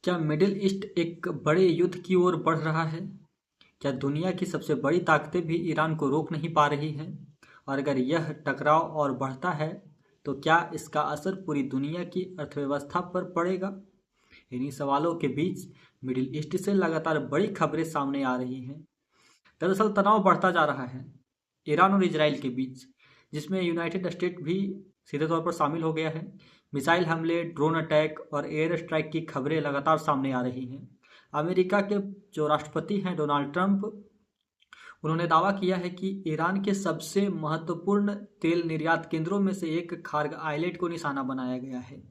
क्या middle east एक बड़े युद्ध की ओर बढ़ रहा है? क्या दुनिया की सबसे बड़ी ताकतें भी ईरान को रोक नहीं पा रही हैं? और अगर यह टकराव और बढ़ता है तो क्या इसका असर पूरी दुनिया की अर्थव्यवस्था पर पड़ेगा? इन्हीं सवालों के बीच मिडिल ईस्ट से लगातार बड़ी खबरें सामने आ रही हैं। दरअसल तनाव बढ़ता जा रहा है ईरान और इजराइल के बीच, जिसमें यूनाइटेड स्टेट भी सीधे तौर पर शामिल हो गया है। मिसाइल हमले, ड्रोन अटैक और एयर स्ट्राइक की खबरें लगातार सामने आ रही हैं। अमेरिका के जो राष्ट्रपति हैं डोनाल्ड ट्रंप, उन्होंने दावा किया है कि ईरान के सबसे महत्वपूर्ण तेल निर्यात केंद्रों में से एक खार्ग आइलैंड को निशाना बनाया गया है।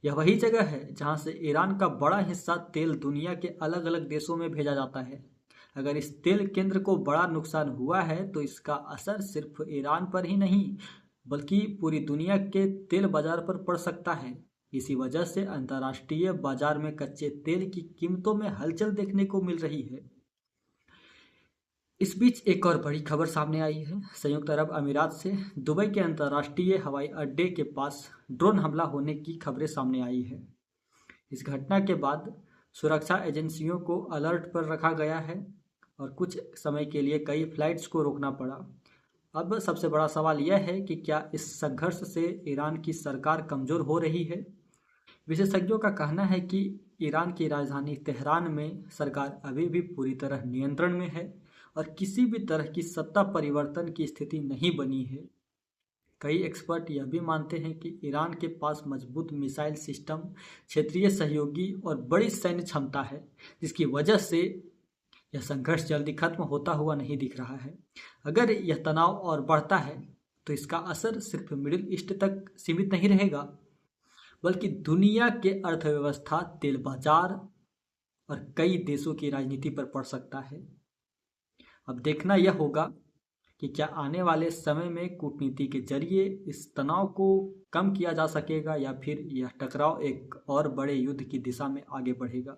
यह वही जगह है जहां से ईरान का बड़ा हिस्सा तेल दुनिया के अलग अलग देशों में भेजा जाता है। अगर इस तेल केंद्र को बड़ा नुकसान हुआ है तो इसका असर सिर्फ ईरान पर ही नहीं बल्कि पूरी दुनिया के तेल बाजार पर पड़ सकता है। इसी वजह से अंतर्राष्ट्रीय बाजार में कच्चे तेल की कीमतों में हलचल देखने को मिल रही है। इस बीच एक और बड़ी खबर सामने आई है। संयुक्त अरब अमीरात से दुबई के अंतर्राष्ट्रीय हवाई अड्डे के पास ड्रोन हमला होने की खबरें सामने आई है। इस घटना के बाद सुरक्षा एजेंसियों को अलर्ट पर रखा गया है और कुछ समय के लिए कई फ्लाइट्स को रोकना पड़ा। अब सबसे बड़ा सवाल यह है कि क्या इस संघर्ष से ईरान की सरकार कमज़ोर हो रही है? विशेषज्ञों का कहना है कि ईरान की राजधानी तेहरान में सरकार अभी भी पूरी तरह नियंत्रण में है और किसी भी तरह की सत्ता परिवर्तन की स्थिति नहीं बनी है। कई एक्सपर्ट यह भी मानते हैं कि ईरान के पास मजबूत मिसाइल सिस्टम, क्षेत्रीय सहयोगी और बड़ी सैन्य क्षमता है, जिसकी वजह से यह संघर्ष जल्दी खत्म होता हुआ नहीं दिख रहा है। अगर यह तनाव और बढ़ता है तो इसका असर सिर्फ मिडिल ईस्ट तक सीमित नहीं रहेगा बल्कि दुनिया के अर्थव्यवस्था, तेल बाजार और कई देशों की राजनीति पर पड़ सकता है। अब देखना यह होगा कि क्या आने वाले समय में कूटनीति के जरिए इस तनाव को कम किया जा सकेगा या फिर यह टकराव एक और बड़े युद्ध की दिशा में आगे बढ़ेगा।